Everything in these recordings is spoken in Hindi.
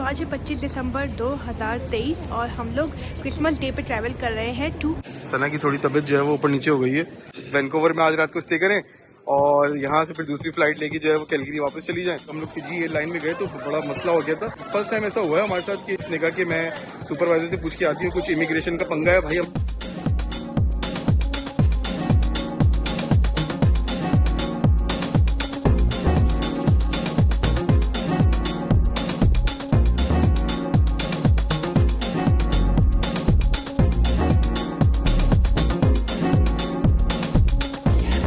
आज है 25 दिसंबर 2023 और हम लोग क्रिसमस डे पे ट्रैवल कर रहे हैं टू। सना की थोड़ी तबीयत जो है वो ऊपर नीचे हो गई है। वैंकूवर में आज रात को स्टे करें और यहाँ से फिर दूसरी फ्लाइट लेके जो है वो कैलगरी वापस चली जाए। हम लोग फिजी एयरलाइन में गए तो बड़ा मसला हो गया था। फर्स्ट टाइम ऐसा हुआ है हमारे साथ कि इसने कहा कि मैं सुपरवाइजर से पूछ के आती हूँ, कुछ इमिग्रेशन का पंगा है भाई। हम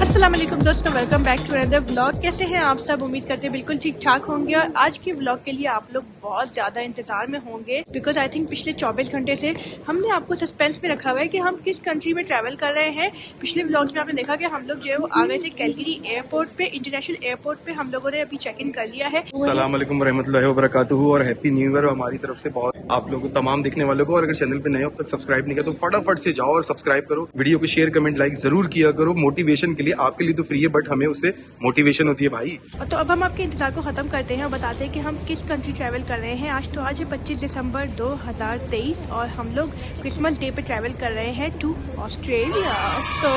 अस्सलाम वालेकुम दोस्तों, welcome back to another vlog. कैसे हैं आप सब? उम्मीद करते हैं बिल्कुल ठीक ठाक होंगे। और आज के व्लॉग के लिए आप लोग बहुत ज्यादा इंतजार में होंगे बिकॉज आई थिंक पिछले 24 घंटे से हमने आपको सस्पेंस में रखा हुआ है कि हम किस कंट्री में ट्रैवल कर रहे हैं। पिछले व्लॉग्स में आपने देखा कि हम लोग जो है वो आ गए थे कैलगरी एयरपोर्ट पे, इंटरनेशनल एयरपोर्ट पे हम लोगों ने अभी चेक इन कर लिया है। अस्सलाम वालेकुम रहमतुल्लाहि व बरकातुहू और हैप्पी न्यू ईयर हमारी तरफ से बहुत आप लोगों तमाम देखने वालों को। और अगर चैनल पे नए हो अब तक सब्सक्राइब नहीं किया तो फटाफट से जाओ और सब्सक्राइब करो। वीडियो को शेयर कमेंट लाइक जरूर किया करो, मोटिवेशन के लिए। आपके लिए तो फ्री है बट हमें उससे मोटिवेशन होती है भाई। तो अब हम आपके इंतजार को खत्म करते हैं और बताते हैं कि हम किस कंट्री ट्रैवल कर रहे हैं। आज है 25 दिसंबर 2023 और हम लोग क्रिसमस डे पे ट्रैवल कर रहे हैं टू ऑस्ट्रेलिया। सो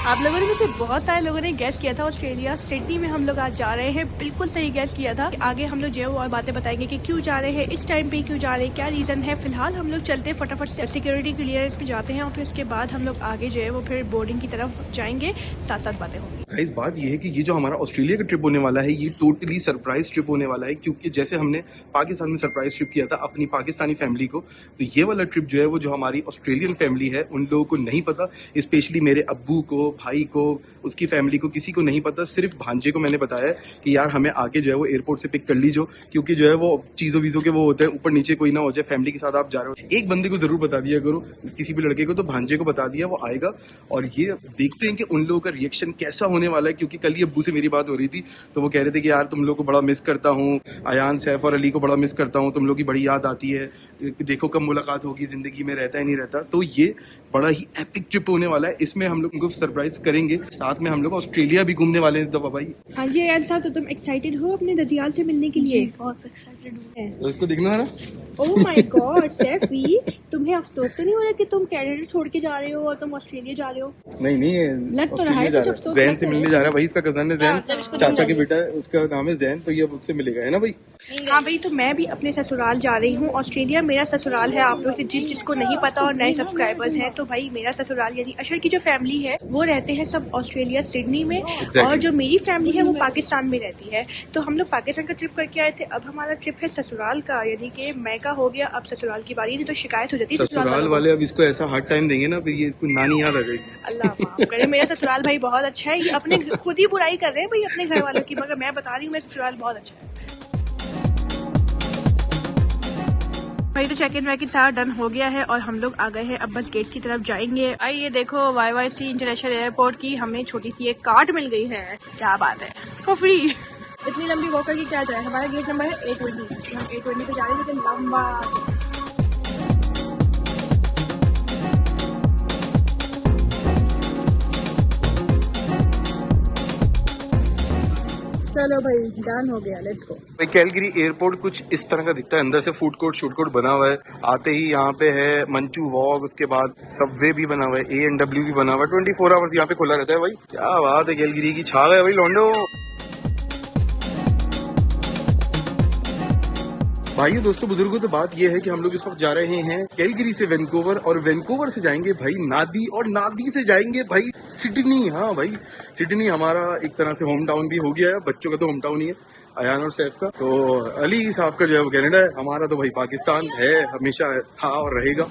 आप लोगों ने में से बहुत सारे लोगों ने गेस किया था ऑस्ट्रेलिया सिडनी में हम लोग आज जा रहे हैं। बिल्कुल सही गेस किया था। आगे हम लोग जो है वो और बातें बताएंगे कि क्यों जा रहे हैं, इस टाइम पे क्यों जा रहे हैं, क्या रीजन है। फिलहाल हम लोग चलते फटाफट से सिक्योरिटी क्लियरेंस पे जाते हैं और फिर उसके बाद हम लोग आगे जो है वो फिर बोर्डिंग की तरफ जाएंगे, साथ साथ बातें होंगी। गाइस बात ये है कि ये जो हमारा ऑस्ट्रेलिया का ट्रिप होने वाला है ये टोटली सरप्राइज ट्रिप होने वाला है, क्योंकि जैसे हमने पाकिस्तान में सरप्राइज ट्रिप किया था अपनी पाकिस्तानी फैमिली को, तो ये वाला ट्रिप जो है वो जो हमारी ऑस्ट्रेलियन फैमिली है उन लोगों को नहीं पता। स्पेशली मेरे अब्बू को, भाई को, उसकी फैमिली को, किसी को नहीं पता। सिर्फ भांजे को मैंने बताया कि यार हमें आके जो है वो एयरपोर्ट से पिक कर लीजिए, क्योंकि जो है वो चीजों वीजों के वो होते हैं, ऊपर नीचे कोई ना हो जाए, फैमिली के साथ आप जा रहे हो। एक बंदे को जरूर बता दिया करो, किसी भी लड़के को, तो भांजे को बता दिया, वो आएगा। और ये देखते हैं कि उन लोगों का रिएक्शन कैसा होने वाला है, क्योंकि कल ही अब्बू से मेरी बात हो रही थी तो वो कह रहे थे कि यार तुम लोग को बड़ा मिस करता हूँ, अयान, सैफ और अली को बड़ा मिस करता हूँ, तुम लोग की बड़ी याद आती है, देखो कब मुलाकात होगी, जिंदगी में रहता है नहीं रहता। तो ये बड़ा ही एपिक ट्रिप होने वाला है। इसमें हम लोग उनको सरप्राइज करेंगे, साथ में हम लोग ऑस्ट्रेलिया भी घूमने वाले हैं इस दफा भाई। हाँ जी अयान साहब, तो तुम एक्साइटेड हो अपने ददियाल से मिलने के लिए? बहुत एक्साइटेड हूँ। तो इसको देखना है ना। ओह माय गॉड सैफी, तुम्हें अफसोस तो नहीं हो रहा कि तुम कनाडा छोड़ के जा रहे हो और तुम ऑस्ट्रेलिया जा रहे हो? नहीं नहीं, लग तो रहा है कुछ अफसोस। जैन से मिलने जा रहा है भाई, इसका कजन है जैन, चाचा के बेटा है, उसका नाम है जैन, तो ये अब उससे मिलेगा, है ना भाई। हाँ भाई, तो मैं भी अपने ससुराल जा रही हूँ। ऑस्ट्रेलिया मेरा ससुराल है। आप लोग से जिसको नहीं पता और नए सब्सक्राइबर्स हैं, तो भाई मेरा ससुराल यानी अशर की जो फैमिली है वो रहते हैं सब ऑस्ट्रेलिया सिडनी में। और जो मेरी फैमिली है वो पाकिस्तान में रहती है। तो हम लोग पाकिस्तान का ट्रिप करके आए थे, अब हमारा ट्रिप है ससुराल का, यानी कि मैका हो गया, अब ससुराल की बारी। नहीं तो शिकायत हो जाती है ससुराल वाले। अब इसको ऐसा हार्ड टाइम देंगे ना, फिर ये इसको नानी याद आ जाएगी। अल्लाह माफ करे, मेरा ससुराल भाई बहुत अच्छा है। ये अपने खुद ही बुराई कर रहे हैं भाई अपने घर वालों की, मगर मैं बता रही हूँ मेरा ससुराल बहुत अच्छा है भाई। तो चेक इन वैक इन सारा डन हो गया है और हम लोग आ गए हैं अब बस गेट की तरफ जाएंगे। आइए देखो YYC इंटरनेशनल एयरपोर्ट की हमें छोटी सी एक कार्ड मिल गई है। क्या बात है, फॉर फ्री। इतनी लंबी वॉक करके क्या जाए। हमारा गेट नंबर है 820। हम 820 पे जा रहे हैं, लेकिन लंबा। चलो भाई डन हो गया, लेट्स गो। कैलगरी एयरपोर्ट कुछ इस तरह का दिखता है। अंदर से फूड कोर्ट शूट कोर्ट बना हुआ है। आते ही यहाँ पे है मंचू वॉक, उसके बाद सबवे भी बना हुआ है, A&W भी बना हुआ है। 24 आवर्स यहाँ पे खुला रहता है भाई। क्या बात है, कैलगरी की छा गया भाई लौंडो। भाइयों दोस्तों बुजुर्गों, तो बात यह है कि हम लोग इस वक्त जा रहे हैं कैलगरी से वैंकूवर, और वैंकूवर से जाएंगे भाई नादी, और नादी से जाएंगे भाई सिडनी। हाँ भाई, सिडनी हमारा एक तरह से होम टाउन भी हो गया है। बच्चों का तो होम टाउन ही है, अयान और सैफ का। तो अली साहब का जो है वो कनाडा है, हमारा तो भाई पाकिस्तान है, हमेशा था और रहेगा।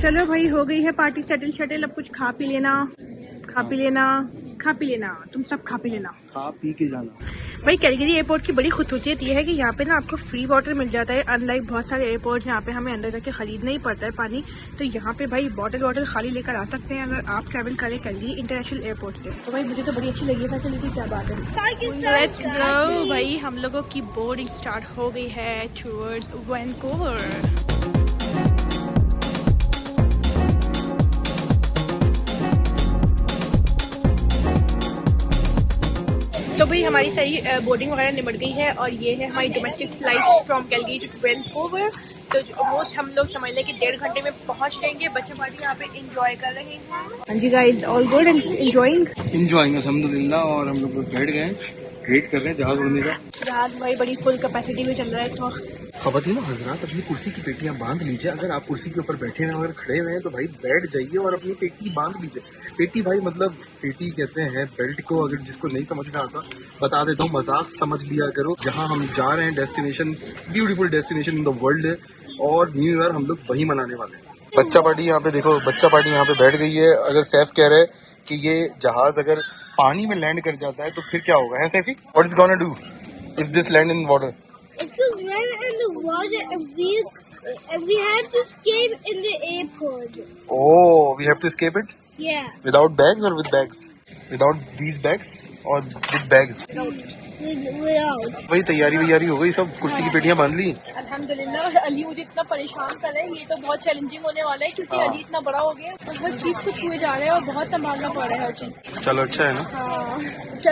चलो भाई, हो गई है पार्टी सेटल शटल। अब कुछ खा पी लेना, खा पी लेना, खा पी लेना, तुम सब खा पी लेना, खा पी के जाना। भाई कैलगरी एयरपोर्ट की बड़ी खूबसूरत ये है कि यहाँ पे ना आपको फ्री वाटर मिल जाता है। अनलाइक बहुत सारे एयरपोर्ट यहाँ पे हमें अंदर जाके खरीदना ही पड़ता है पानी। तो यहाँ पे भाई बॉटल खाली लेकर आ सकते हैं अगर आप ट्रैवल करें कैलगरी इंटरनेशनल एयरपोर्ट से। तो भाई मुझे तो बड़ी अच्छी लगी फैसिलिटी, क्या बात है। लेट्स गो भाई, हम लोगों की बोर्डिंग स्टार्ट हो गई है टूवर्ड्स वैंकूवर। तो भाई हमारी सही बोर्डिंग वगैरह निमट गई है और ये है हमारी domestic flight from Calgary to Vancouver. तो ऑलमोस्ट हम लोग समझ लें कि 1.5 घंटे में पहुंच जाएंगे। बच्चे पार्टी यहाँ पे एंजॉय कर रहे हैं। हाँ जी guys, all good and enjoying अल्हम्दुलिल्लाह। और हम लोग बस बैठ गए हैं, वेट कर रहे हैं जहाज उड़ने का। जहाज भाई बड़ी फुल कैपेसिटी में चल रहा है इस वक्त। ख़वातीन और हज़रात, अपनी कुर्सी की पेटियां बांध लीजिए। अगर आप कुर्सी के ऊपर बैठे हैं और खड़े हुए हैं तो भाई बैठ जाइए और अपनी पेटी बांध लीजिए। पेटी भाई मतलब पेटी कहते हैं बेल्ट को। अगर जिसको नहीं समझ में आता बता देता हूँ, मजाक समझ लिया करो। जहाँ हम जा रहे हैं destination, beautiful destination in the world है और न्यू ईयर हम लोग वही मनाने वाले हैं। बच्चा पार्टी यहाँ पे देखो, बच्चा पार्टी यहाँ पे बैठ गई है। अगर सैफ कह रहे हैं कि ये जहाज अगर पानी में लैंड कर जाता है तो फिर क्या होगा, है Saifi? What is gonna do if this land in water? It's going to land in the water and we have to escape in the airport. Oh, we have to escape it Yeah. without bags or with bags? Without these bags or with bags? Without. वही तैयारी वैयारी हो गई सब, कुर्सी की पेटियां बांध ली। अल्हम्दुलिल्लाह। और अली मुझे इतना परेशान कर रहा है, ये तो बहुत चैलेंजिंग होने वाला है क्योंकि अली इतना बड़ा हो गया है और वो चीज को छुए जा रहे हैं और बहुत संभालना पड़ रहा है हर चीज। चलो अच्छा है ना। हाँ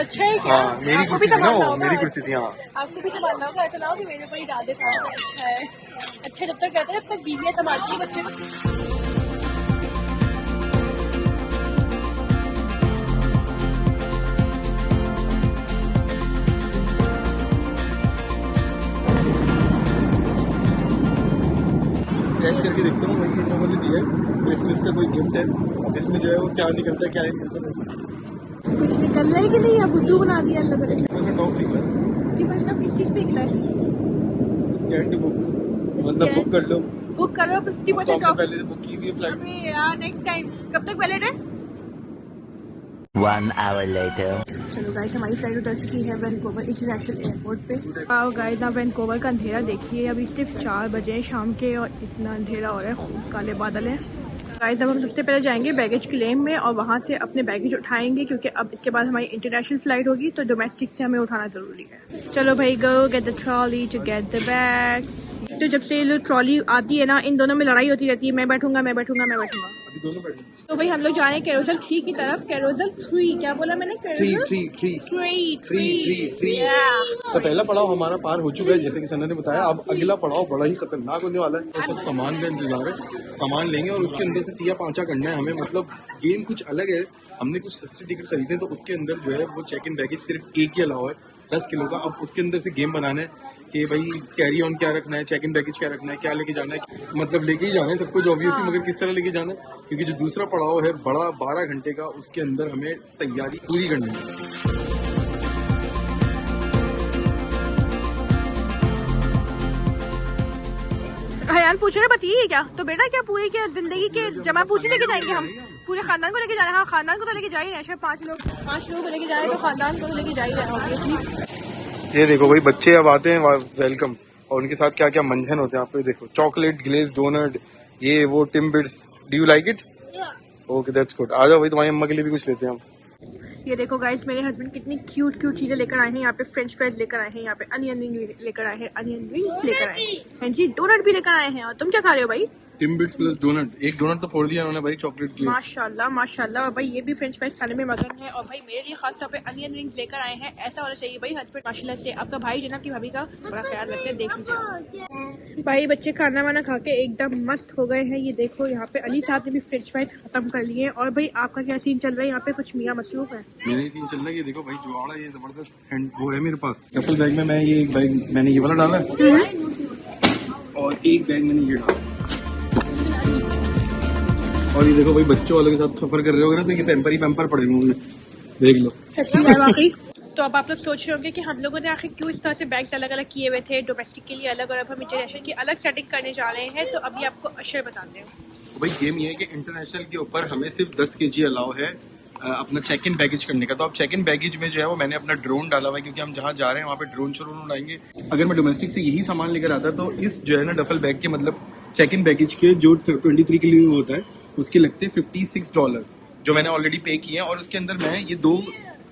अच्छा है क्या? हाँ, मेरी आपको कुर्सी भी थी ना संभालना वो, होगा। मेरी कुर्सी थी। हाँ, आपको भी संभालना होगा। ऐसा ना हो कि मेरे ऊपर ही डाल दे सारा। अच्छा है, अच्छा जब तक कहते हैं तब तक बीवियाँ संभालती है बच्चे। स्क्रैच करके देखता हूँ भाई, ये जो मैंने दिया है क्रिसमस का कोई गिफ्ट है। अब इसमें जो है वो क्या निकलता है, क्या नहीं निकलता। कुछ निकल रहा है कि नहीं? अब बुद्धू बना दिया अल्लाह करे। वैसे टॉप निकला है। जी मतलब किस चीज़ पे निकला है? स्कैन टू बुक, मतलब बुक कर लो। बुक करो 50% ऑफ। पहले से बुक की हुई है फ्लाइट। अबे यार नेक्स्ट टाइम। कब तक वैलिड है? 1 hour later. चलो गाइस, हमारी फ्लाइट उतर चुकी है वैंकूवर इंटरनेशनल एयरपोर्ट पे। आओ गाइस, आप वैंकूवर का अंधेरा देखिए। अभी सिर्फ 4 बजे हैं शाम के और इतना अंधेरा हो रहा है, खूब काले बादल हैं। गाइस, अब हम सबसे पहले जाएंगे बैगेज क्लेम में और वहाँ से अपने बैगेज उठाएंगे क्योंकि अब इसके बाद हमारी इंटरनेशनल फ्लाइट होगी तो डोमेस्टिक से हमें उठाना ज़रूरी है। चलो भाई, go get the trolley to get the bag. तो जब से ये ट्रॉली आती है ना, इन दोनों में लड़ाई होती रहती है, मैं बैठूंगा मैं बैठूंगा मैं बैठूंगा। अभी दोनों बैठे। तो भाई हम लोग जा रहे हैं कैरोसल 3 की तरफ। कैरोसल 3 क्या बोला मैंने? कैरोसल 3। तो पहला पड़ाव हमारा पार हो चुका है जैसे कि सना ने बताया। अब अगला पड़ाव बड़ा ही खतरनाक होने वाला है। तो सब सामान का इंतजार है, सामान लेंगे और उसके अंदर से 3-5 करना है हमें। मतलब गेम कुछ अलग है। हमने कुछ सस्ते टिकट खरीदे तो उसके अंदर जो है वो चेक इन बैगेज सिर्फ एक ही अलावा है 10 किलो का। अब उसके अंदर से गेम बनाना है कि भाई कैरी ऑन क्या रखना है, चेक इन बैगेज क्या रखना है, क्या लेके जाना है। मतलब लेके ही जाना है सब कुछ ऑब्वियसली, मगर किस तरह लेके जाना है क्योंकि जो दूसरा पड़ाव है बड़ा 12 घंटे का, उसके अंदर हमें तैयारी पूरी करनी है। हयान पूछ रहे बस यही है क्या? तो बेटा क्या पूरी क्या जिंदगी के जमा पूछ लेके जाएंगे हम? पूरे खानदान को लेके जा रहे हैं। हाँ, खानदान को तो लेके जा ही रहे हैं। 5 लोग को लेके जा रहे हैं तो खानदान को तो लेके जा ही रहे हैं ऑब्वियसली। ये देखो भाई, बच्चे अब आते हैं वेलकम और उनके साथ क्या क्या मंजन होते हैं आप ये देखो। चॉकलेट ग्लेज डोनट, ये वो Timbits. Do you like it? Okay, that's good. आ जाओ भाई, तुम्हारी अम्मा के लिए भी कुछ लेते हैं हम। ये देखो गाइस, मेरे हस्बैंड कितनी क्यूट चीजें लेकर आए हैं। यहाँ पे फ्रेंच फ्राइज लेकर आए हैं, यहाँ पे अनियन रिंग लेकर आए हैं, अनियन रिंग्स लेकर आए हैं। हाँ जी, डोनट भी लेकर आए हैं। और तुम क्या खा रहे हो भाई? टिम्बिट्स प्लस डोनट। एक डोनट तो फोड़ दिया उन्होंने भाई, चॉकलेट ग्लेज। माशाल्लाह माशाल्लाह। और भाई ये भी फ्रेंच फ्राइज खाने में मगन है। और भाई मेरे लिए खास तौर पे अनियन रिंग्स लेकर आए हैं। ऐसा होना चाहिए भाई हस्बैंड माशाल्लाह से। आपका भाई जनाब की भाभी का बड़ा ख्याल रखते हैं, देख लीजिए। भाई बच्चे खाना वाना खा के एकदम मस्त हो गए हैं। ये देखो यहाँ पे अली साहब ने भी फ्रेंच फ्राइज खत्म कर लिए। और भाई आपका क्या सीन चल रहा है यहाँ पे? कुछ मियाँ मसरूफ है। मेरा ही सीन चल रहा है। ये देखो भाई, जुआड़ा ये जबरदस्त हैंड वो है मेरे पास। डफल बैग में मैं ये एक बैग मैंने ये वाला डाला है और एक बैग मैंने ये डाला। और ये देखो भाई, बच्चों वालों के साथ सफर कर रहे हो ना तो ये पैम्पर ही पैम्पर पड़े होंगे, देख लो। सच्ची है वाकई। तो अब आप लोग सोच रहे होंगे कि हम लोगों ने आखिर क्यों इस तरह से बैग्स अलग अलग किए हुए थे, डोमेस्टिक के लिए अलग और अब हम इंटरनेशनल की अलग सेटिंग करने जा रहे हैं। तो अभी आपको अशर बताते हैं। भाई गेम ये है कि इंटरनेशनल के ऊपर हमें सिर्फ 10 kg अलाउ है अपना चेक इन बैगेज करने का। तो अब चेक इन बैगेज में जो है वो मैंने अपना ड्रोन डाला हुआ है क्योंकि हम जहाँ जा रहे हैं वहाँ पे ड्रोन शोन उड़ाएंगे। अगर मैं डोमेस्टिक से यही सामान लेकर आता तो इस जो है ना डफल बैग के मतलब चेक इन बैगेज के जो 23 किलो होता है उसके लगते हैं $56 जो मैंने ऑलरेडी पे किए हैं। और उसके अंदर मैं ये 2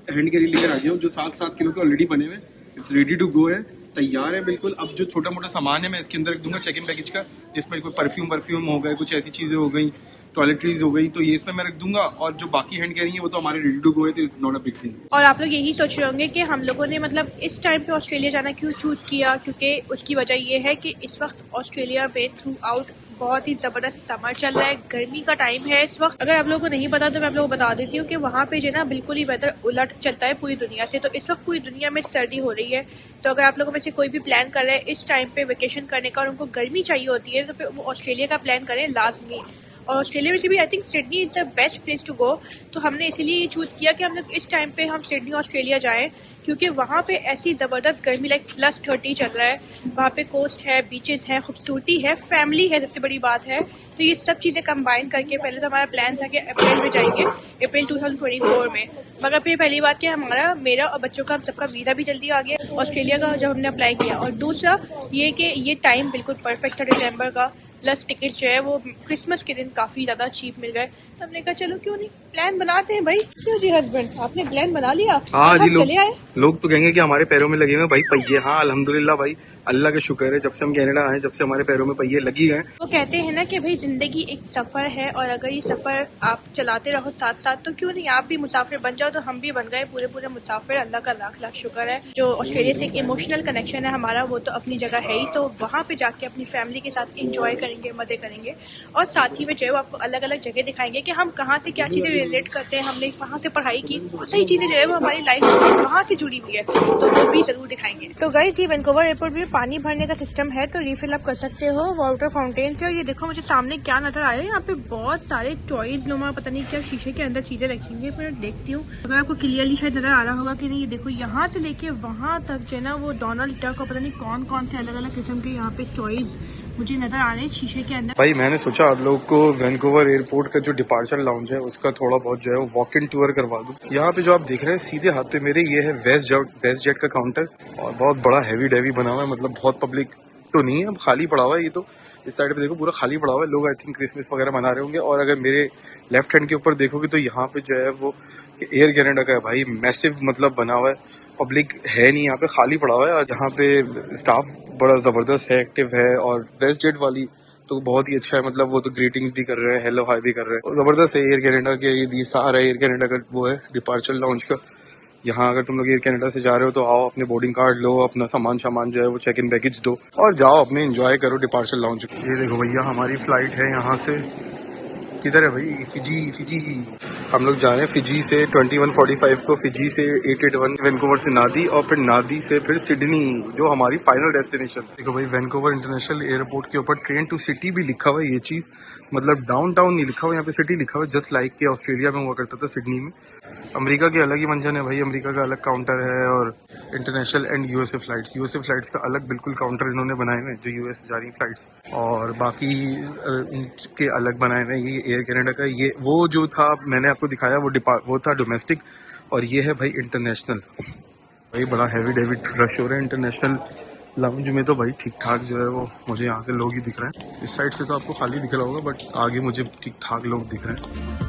हैंड कैरी लेकर आ गया हूँ जो 7-7 किलो के ऑलरेडी बने हुए। इट्स रेडी टू गो है, तैयार है बिल्कुल। अब जो छोटा मोटा सामान है मैं इसके अंदर रख दूंगा चेक इन बैगेज का, जिसमें कोई परफ्यूम हो गए, कुछ ऐसी चीजें हो गई टॉयलेटरीज हो गई, तो ये इसमें मैं रख दूंगा, और जो बाकी हैंड कैरी है वो तो हमारे रेडी टू गो है, तो it's not a big thing. और आप लोग यही सोच रहे होंगे कि हम लोगों ने मतलब इस टाइम पे ऑस्ट्रेलिया जाना क्यों चूज किया, क्योंकि उसकी वजह ये है कि इस वक्त ऑस्ट्रेलिया में थ्रू आउट बहुत ही जबरदस्त समर चल रहा है, गर्मी का टाइम है इस वक्त। अगर आप लोगों को नहीं पता तो मैं आप लोगों को बता देती हूँ कि वहाँ पे जो ना बिल्कुल ही वेदर उलट चलता है पूरी दुनिया से। तो इस वक्त पूरी दुनिया में सर्दी हो रही है, तो अगर आप लोगों में से कोई भी प्लान कर रहे हैं इस टाइम पे वेकेशन करने का और उनको गर्मी चाहिए होती है, तो फिर वो ऑस्ट्रेलिया का प्लान करें लाजमी। और ऑस्ट्रेलिया में से भी I think Sydney is the best place to go. तो हमने इसीलिए ये चूज किया कि हम लोग इस टाइम पे हम सिडनी ऑस्ट्रेलिया जाएं, क्योंकि वहाँ पे ऐसी जबरदस्त गर्मी लाइक +30 चल रहा है। वहाँ पे कोस्ट है, बीचेस है, खूबसूरती है, फैमिली है, सबसे बड़ी बात है। तो ये सब चीजें कंबाइन करके पहले तो हमारा प्लान था कि अप्रैल में जाएंगे, अप्रैल 2024 में। मगर फिर पहली बात कि हमारा मेरा और बच्चों का सबका वीजा भी जल्दी आ गया ऑस्ट्रेलिया का जब हमने अप्लाई किया। और दूसरा ये कि ये टाइम बिल्कुल परफेक्ट था दिसंबर का, प्लस टिकट जो है वो क्रिसमस के दिन काफी ज्यादा चीप मिल गए। तो हमने कहा चलो क्यों नहीं प्लान बनाते हैं भाई। क्यों जी हस्बैंड, आपने प्लान बना लिया? हाँ जी, चले आए। लोग तो कहेंगे कि हमारे पैरों में लगे हुए भाई पहिए। हाँ अल्हम्दुलिल्लाह भाई, अल्लाह का शुक्र है, जब से हम कनाडा आए जब से हमारे पैरों में पहिए लगी गए। वो कहते हैं ना कि भाई जिंदगी एक सफर है, और अगर ये सफर आप चलाते रहो साथ साथ तो क्यों नहीं आप भी मुसाफिर बन जाओ। तो हम भी बन गए पूरे मुसाफिर, अल्लाह का लाख लाख शुक्र है। जो ऑस्ट्रेलिया से एक इमोशनल कनेक्शन है हमारा वो तो अपनी जगह है ही। तो वहाँ पे जाके अपनी फैमिली के साथ इंजॉय करेंगे, मजे करेंगे, और साथ ही में जो है वो आपको अलग अलग जगह दिखाएंगे कि हम कहाँ से क्या चीजें रिलेट करते हैं। हमने वहाँ से पढ़ाई की, बहुत सारी चीजें जो है वो हमारी लाइफ वहाँ से जुड़ी हुई है, तो वो भी जरूर दिखाएंगे। तो गाइस, ये वैंकूवर एयरपोर्ट में पानी भरने का सिस्टम है, तो रिफिल आप कर सकते हो वाटर फाउंटेन से। और ये देखो मुझे सामने क्या नजर आ रहा है, यहाँ पे बहुत सारे टॉयज नुमा पता नहीं क्या शीशे के अंदर चीजें रखेंगे। मैं देखती हूँ अगर आपको क्लियरली शायद नजर आ रहा होगा कि नहीं। ये देखो यहाँ से लेके वहां तक जो है ना वो डोनाल्ड डक और पता नहीं कौन कौन से अलग अलग किस्म के यहाँ पे टॉयज मुझे नजर आ रहे हैं शीशे के अंदर। भाई मैंने सोचा आप लोग को वैंकूवर एयरपोर्ट का जो डिपार्चर लाउंज है उसका थोड़ा बहुत जो है वो वॉक इन टूर करवा दूं। यहाँ पे जो आप देख रहे हैं सीधे हाथ पे मेरे, ये है वेस्ट जेट का काउंटर, और बहुत बड़ा हैवी डेवी बना हुआ है। मतलब बहुत पब्लिक तो नहीं है, अब खाली पड़ा हुआ है। ये तो इस साइड पे देखो पूरा खाली पड़ा हुआ है, लोग आई थिंक क्रिसमस वगैरह मना रहे होंगे। और अगर मेरे लेफ्ट हैंड के ऊपर देखोगे तो यहाँ पे जो है वो एयर कनाडा का है भाई, मैसिव मतलब बना हुआ है। पब्लिक है नहीं यहाँ पे, खाली पड़ा हुआ है। यहाँ पे स्टाफ बड़ा जबरदस्त है, एक्टिव है। और वेस्ट जेट वाली तो बहुत ही अच्छा है, मतलब वो तो ग्रीटिंग्स भी कर रहे हैं, हेलो हाई भी कर रहे हैं, जबरदस्त है। एयर कनाडा के ये सारा एयर कनाडा का वो है डिपार्चर लॉन्च का। यहाँ अगर तुम लोग एयर कनाडा से जा रहे हो तो आओ, अपने बोर्डिंग कार्ड लो, अपना सामान जो है वो चेक इन बैगेज दो और जाओ अपने एंजॉय करो डिपार्चर लॉन्च। ये देखो भैया हमारी फ्लाइट है यहाँ से, किधर है भाई? फिजी। हम लोग जा रहे हैं फिजी से 21:45 को, फिजी से 881, वैंकूवर से नादी, और फिर नादी से फिर सिडनी, जो हमारी फाइनल डेस्टिनेशन। देखो भाई वैंकूवर इंटरनेशनल एयरपोर्ट के ऊपर ट्रेन टू सिटी भी लिखा हुआ है। ये चीज मतलब डाउनटाउन नहीं लिखा हुआ, यहाँ पे सिटी लिखा हुआ है, जस्ट लाइक के ऑस्ट्रेलिया में हुआ करता था सिडनी में। अमेरिका के अलग ही मंजन है भाई, अमेरिका का अलग काउंटर है, और इंटरनेशनल एंड यूएसए फ्लाइट्स का अलग बिल्कुल काउंटर इन्होंने बनाए हुए हैं, जो यूएस जा रही फ्लाइट्स, और बाकी के अलग बनाए हुए हैं। ये एयर कनाडा का, ये वो जो था मैंने आपको दिखाया वो था डोमेस्टिक, और ये है भाई इंटरनेशनल। भाई बड़ा हैवी डेविड रश हो रहा है इंटरनेशनल लाउंज में, तो भाई ठीक ठाक जो है वो मुझे यहाँ से लोग ही दिख रहे हैं। इस साइड से तो आपको खाली दिख रहा होगा, बट आगे मुझे ठीक ठाक लोग दिख रहे हैं।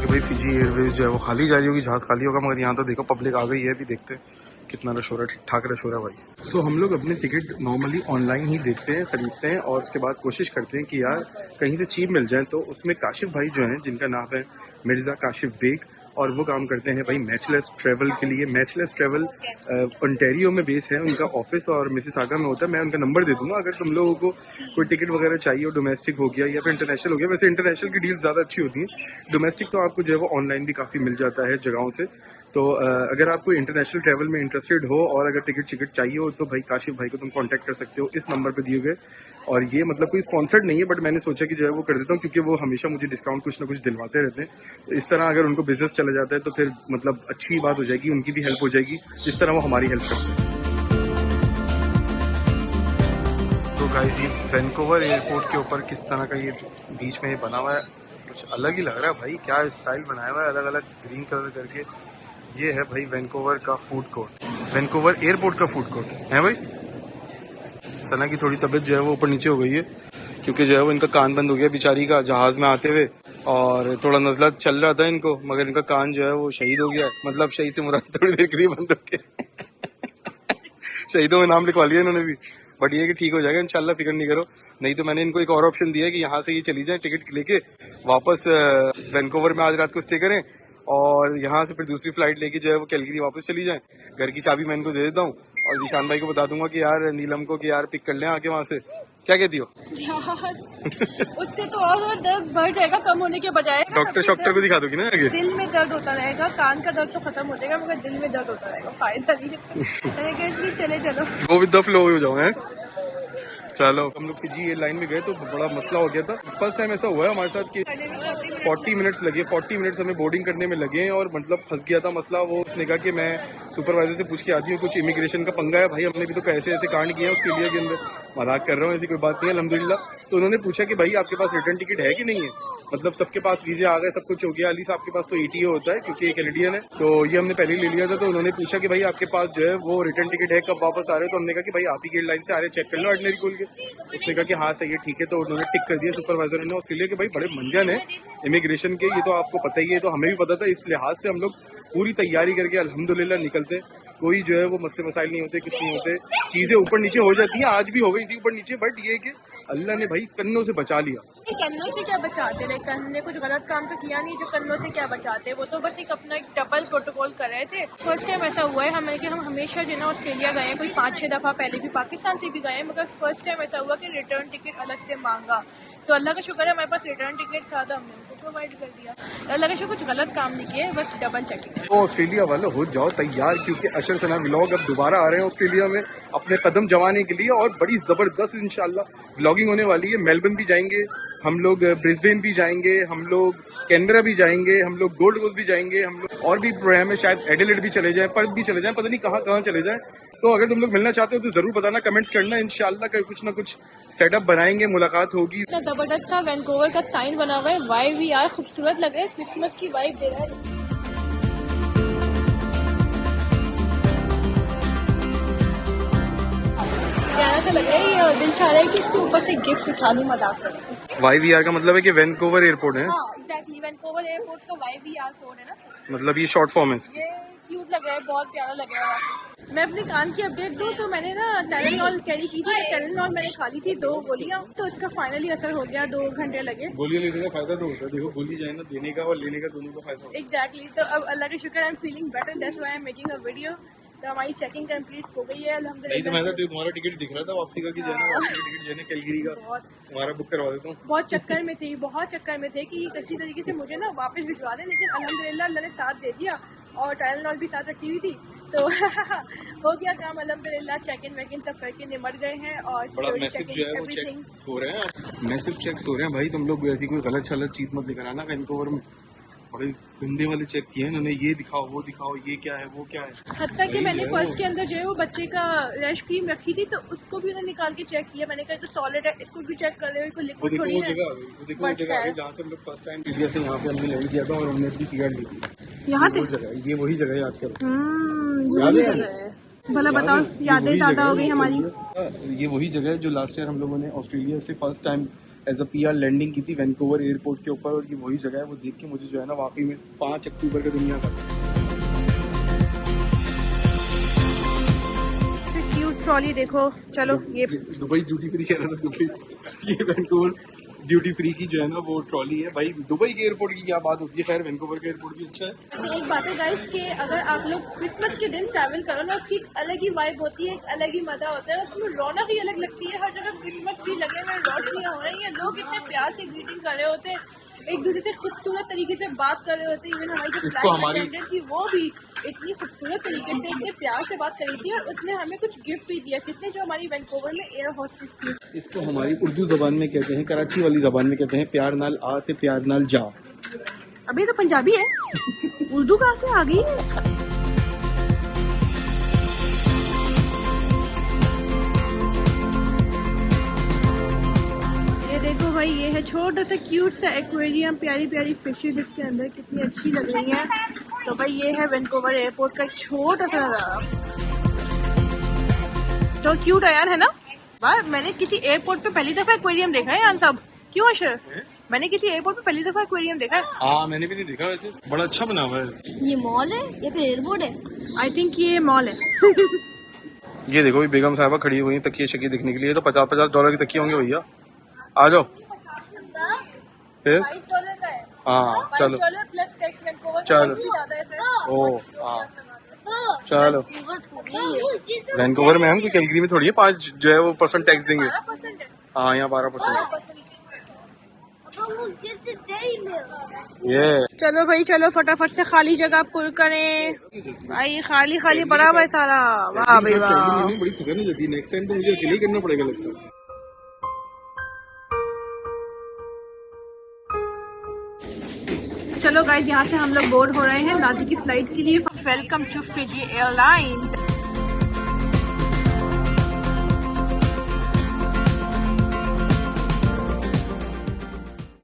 भाई फिजी एयरवेज जो है वो खाली जा रही होगी, जहाज खाली होगा, मगर यहाँ तो देखो पब्लिक आ गई है। भी देखते हैं कितना रश हो रहा है, ठीक ठाक रश हो रहा है भाई। सो हम लोग अपने टिकट नॉर्मली ऑनलाइन ही देखते हैं, खरीदते हैं, और उसके बाद कोशिश करते हैं कि यार कहीं से चीप मिल जाए। तो उसमें काशिफ भाई जो हैं, जिनका नाम है मिर्ज़ा काशिफ बेग, और वो काम करते हैं भाई मैचलेस ट्रैवल के लिए। मैचलेस ट्रैवल ओंटारियो में बेस है उनका ऑफिस, और मिसिसागा में होता है। मैं उनका नंबर दे दूंगा अगर तुम लोगों को कोई टिकट वगैरह चाहिए हो, डोमेस्टिक हो गया या फिर इंटरनेशनल हो गया। वैसे इंटरनेशनल की डील ज़्यादा अच्छी होती है, डोमेस्टिक तो आपको जो है वो ऑनलाइन भी काफ़ी मिल जाता है जगहों से। तो अगर आपको इंटरनेशनल ट्रैवल में इंटरेस्टेड हो और अगर टिकट चाहिए हो तो भाई काशिफ भाई को तुम कांटेक्ट कर सकते हो इस नंबर पे दिए गए। और ये मतलब कोई स्पॉन्सर्ड नहीं है, बट मैंने सोचा कि जो है वो कर देता हूँ, क्योंकि वो हमेशा मुझे डिस्काउंट कुछ ना कुछ दिलवाते रहते हैं। तो इस तरह अगर उनको बिजनेस चला जाता है तो फिर मतलब अच्छी बात हो जाएगी, उनकी भी हेल्प हो जाएगी जिस तरह वो हमारी हेल्प करते हैं। तो गाइस, ये वैंकूवर एयरपोर्ट के ऊपर किस तरह का ये बीच में बना हुआ है, कुछ अलग ही लग रहा है भाई। क्या स्टाइल बनाया हुआ है, अलग अलग ग्रीन कलर करके। ये है भाई वैंकूवर का फूड कोर्ट, वैंकूवर एयरपोर्ट का फूड कोर्ट है भाई। सना की थोड़ी तबीयत जो है वो ऊपर नीचे हो गई है, क्योंकि जो है वो इनका कान बंद हो गया बेचारी का जहाज में आते हुए, और थोड़ा नजला चल रहा था इनको, मगर इनका कान जो है वो शहीद हो गया। मतलब शहीद से मुराद थोड़ी देर के लिए बंद हो गया। शहीदों में नाम लिखवा लिया इन्होंने भी, बट ये कि ठीक हो जाएगा इंशाल्लाह, फिक्र नहीं करो। नहीं तो मैंने इनको एक और ऑप्शन दिया है कि यहाँ से ये चली जाए टिकट लेके वापस वैंकूवर में आज रात को स्टे करें और यहाँ से फिर दूसरी फ्लाइट लेके जो है वो कैलगरी वापस चली जाएं। घर की चाबी मैं इनको दे देता हूँ और जीशान भाई को बता दूंगा कि यार नीलम को कि यार पिक कर लें आके वहाँ से। क्या कहती हो? यार उससे तो और दर्द बढ़ जाएगा कम होने के बजाय। डॉक्टर को दिखा दोगी ना आगे? दिल में दर्द होता रहेगा, कान का दर्द तो खत्म हो जाएगा मगर दिल में दर्द होता रहेगा, फायदा नहीं है। इसलिए चले चलो, गो विद द फ्लो हो जाओ हैं। चलो हम लोग फिजी एयरलाइन में गए तो बड़ा मसला हो गया था। फर्स्ट टाइम ऐसा हुआ है हमारे साथ कि 40 मिनट्स लगे, 40 मिनट्स हमें बोर्डिंग करने में लगे और मतलब फंस गया था मसला। वो उसने कहा कि मैं सुपरवाइजर से पूछ के आती हूँ, कुछ इमिग्रेशन का पंगा है। भाई हमने भी तो कैसे ऐसे कांड किया ऑस्ट्रेलिया के अंदर, मजाक कर रहा हूँ, ऐसी कोई बात नहीं है अल्हम्दुलिल्लाह। तो उन्होंने पूछा कि भाई आपके पास रिटर्न टिकट है कि नहीं है, मतलब सबके पास वीजे आ गए, सब कुछ हो गया। अली साहब के पास तो ATA होता है क्योंकि एक कैनेडियन है, तो ये हमने पहले ही ले लिया था। तो उन्होंने पूछा कि भाई आपके पास जो है वो रिटर्न टिकट है, कब वापस आ रहे हो? तो हमने कहा कि भाई आप ही की एयरलाइन से आ रहे, चेक कर लो ऑर्डिनरी खोल के। उसने कहा कि हाँ सही है ठीक है, तो उन्होंने टिक कर दिया सुपरवाइजर ने। ऑस्ट्रेलिया के भाई बड़े मंजन है इमिग्रेशन के, ये तो आपको पता ही है, तो हमें भी पता था। इस लिहाज से हम लोग पूरी तैयारी करके अल्हम्दुलिल्लाह निकलते। कोई जो है वो मसले मसाइल नहीं होते, कुछ नहीं होते, चीजें ऊपर नीचे हो जाती हैं। आज भी हो गई थी ऊपर नीचे, बट ये कि अल्लाह ने भाई कन्नों से बचा लिया। कन्नों से क्या बचाते रहे, हमने कुछ गलत काम तो किया नहीं जो कन्नों से क्या बचाते। वो तो बस एक अपना एक डबल प्रोटोकॉल कर रहे थे। फर्स्ट टाइम ऐसा हुआ है हमें कि हम हमेशा जो है ना ऑस्ट्रेलिया गए हैं, कोई 5-6 दफा पहले भी पाकिस्तान से भी गए हैं, मगर फर्स्ट टाइम ऐसा हुआ कि रिटर्न टिकट अलग से मांगा। तो अल्लाह का शुक्र है हमारे पास रिटर्न टिकट था तो हमने उनको प्रोवाइड कर दिया। अल्लाह का शुक्र कुछ गलत काम नहीं किए, बस डबल चेकिंग। तो ऑस्ट्रेलिया वाले हो जाओ तैयार, क्योंकि अशर सना व्लॉग अब दोबारा आ रहे हैं ऑस्ट्रेलिया में अपने कदम जमाने के लिए, और बड़ी जबरदस्त इंशाल्लाह व्लॉगिंग होने वाली है। मेलबर्न भी जाएंगे हम लोग, ब्रिस्बेन भी जाएंगे हम लोग, कैनबरा भी जाएंगे हम लोग, गोल्ड कोस्ट भी जाएंगे हम लोग, और भी प्रोग्राम है, शायद एडिलेड भी चले जाएं, पर्थ भी चले जाएं, पता नहीं कहाँ कहाँ चले जाएं। तो अगर तुम लोग मिलना चाहते हो तो जरूर बताना, कमेंट्स करना, इंशाल्लाह कुछ ना कुछ सेटअप बनाएंगे, मुलाकात होगी। इतना जबरदस्त था, वैंकूवर का साइन बना हुआ है, YVR खूबसूरत लग रहा है, क्रिसमस की वाइब दे रहा है। प्यारा सा लग रहा है ये, दिल चाह रहा है कि इसके ऊपर से गिफ्ट उठा लूं, मजाक करें। YVR का मतलब है कि वैंकूवर एयरपोर्ट है। हाँ एग्जैक्टली, वैंकूवर एयरपोर्ट का YVR कोड है ना, मतलब ये शॉर्ट फॉर्म है इसकी। ये क्यूट लग रहा है, बहुत प्यारा लग रहा है। मैं अपने कान की अपडेट दूं तो मैंने ना टाइलेनॉल कैरी की थी, टाइलेनॉल मैंने खा ली थी 2 गोलियां, तो इसका फाइनली असर हो गया, 2 घंटे लगे। गोलियां लेने का फायदा तो होता है, देखो गोली जाए ना, देने का और लेने का दोनों का फायदा होता है। एग्जैक्टली, तो अब अल्लाह के शुक्र I am feeling better, that's why I am making a video. तो हमारी चेकिंग कंप्लीट हो गई है अल्हम्दुलिल्लाह। नहीं तो मैं तो तुम्हारा टिकट दिख रहा था वापसी का कि जाना, वापसी का टिकट जाने कैलगरी का तुम्हारा बुक करवा देता हूँ। बहुत चक्कर में थे, बहुत चक्कर में थे कि अच्छी तरीके से मुझे ना वापस भिजवा दें, लेकिन अल्हम्दुलिल्लाह अल्लाह ने साथ दे दिया और टाइलेनॉल भी साथ रखी हुई थी, तो हो गया काम अल्हम्दुलिल्लाह। चेक इन वेक इन सब करके निमट गए हैं और बड़ा मैसिव जो है वो चेक्स हो रहे हैं, मैसिव चेक्स हो रहे हैं भाई। तुम लोग ऐसी कोई गलत शलत चीज मत लेकर आना वैंकूवर में, बड़े गंदे वाले चेक किए हैं इन्होंने, ये दिखाओ वो दिखाओ, ये क्या है वो क्या है। हत्ता कि मैंने पर्स के अंदर जो है वो बच्चे का रैश क्रीम रखी थी, तो उसको भी उन्होंने निकाल के चेक किया। मैंने कहा तो सॉलिड है, इसको भी चेक कर रहे हो, लिक्विड थोड़ी है। देखो वो जगह है जहाँ से हम लोग फर्स्ट टाइम इंडिया से यहाँ पे हमने लैंड किया था और हमने अपनी PR ली थी। यहाँ से ये वही जगह है आजकल, वही जगह है। भला बताओ, यादें ज्यादा हो गई हमारी। ये वही जगह है जो लास्ट ईयर हम लोगों ने ऑस्ट्रेलिया से first time as a PR landing की थी वैंकूवर एयरपोर्ट के ऊपर, और ये वही जगह है। वो देख के मुझे जो है ना वाकई में 5 अक्टूबर का दुनिया का क्यूट ट्रॉली देखो। चलो ये दुबई ड्यूटी फ्री कह रहा था, दुबई ये वैंकूवर ड्यूटी फ्री की जो है ना वो ट्रॉली है भाई। दुबई के एयरपोर्ट की क्या बात होती है, खैर वैंकूवर का एयरपोर्ट भी अच्छा है। एक बात है गाइस कि अगर आप लोग क्रिसमस के दिन ट्रैवल करो ना, उसकी एक अलग ही वाइब होती है, एक अलग ही मजा होता है, उसमें रौनक ही अलग लगती है। हर जगह क्रिसमस ट्री लगे हुए, रोशनियां हो रही है, लोग इतने प्यार से ग्रीटिंग कर रहे होते हैं, एक दूसरे से खूबसूरत तरीके से बात कर रहे होते हैं। इवन हमारी जो फ्लाइट अटेंडेंट थी वो भी इतनी खूबसूरत तरीके से इतने प्यार से बात करी थी, और उसने हमें कुछ गिफ्ट भी दिया। किसने? जो हमारी वैंकूवर में एयर होस्टेस थी। इसको हमारी उर्दू जबान में कहते हैं, कराची वाली जबान में कहते हैं प्यार नाल आ ते प्यार नाल जा। अभी तो पंजाबी है, उर्दू कहाँ से आ गई? देखो भाई, ये है छोटा सा क्यूट सा एक्वेरियम, प्यारी प्यारी फिशेस इसके अंदर कितनी अच्छी लग रही हैं। तो भाई ये है वैंकूवर एयरपोर्ट का एक छोटा सा तो क्यूट है यार, है ना? वाह, मैंने किसी एयरपोर्ट पे पहली दफा एक्वेरियम देखा है यार साहब। क्यों अशर? मैंने किसी एयरपोर्ट पे पहली दफा एक्वेरियम देखा है। हाँ मैंने भी नहीं देखा, वैसे बड़ा अच्छा बना हुआ है। ये मॉल है या फिर एयरपोर्ट है? आई थिंक ये मॉल है। ये देखो बेगम साहबा खड़ी हुई हैं तकिए शकिए देखने के लिए। तो $50 की तकिए होंगे भैया। आ जाओ फिर। $5 का है। हाँ चलो $5 प्लस टैक्स वैंकूवर चलो। ज्यादा है फिर। ओ हाँ चलो। वैंकूवर में हम कैलगरी में थोड़ी है 5 जो है वो % टैक्स देंगे। 12% है। हाँ यहाँ 12%। Look, just a dairy milk. ये चलो भाई चलो फटाफट से खाली जगह पुल करें भाई। खाली खाली पड़ा हुआ है सारा। वाह भाई वाह। बड़ी थकान हो जाती है। नेक्स्ट टाइम तो मुझे अकेले ही करना पड़ेगा लगता है। चलो गाइस यहाँ से हम लोग बोर्ड हो रहे हैं नादी की फ्लाइट के लिए। Welcome to Fiji airlines.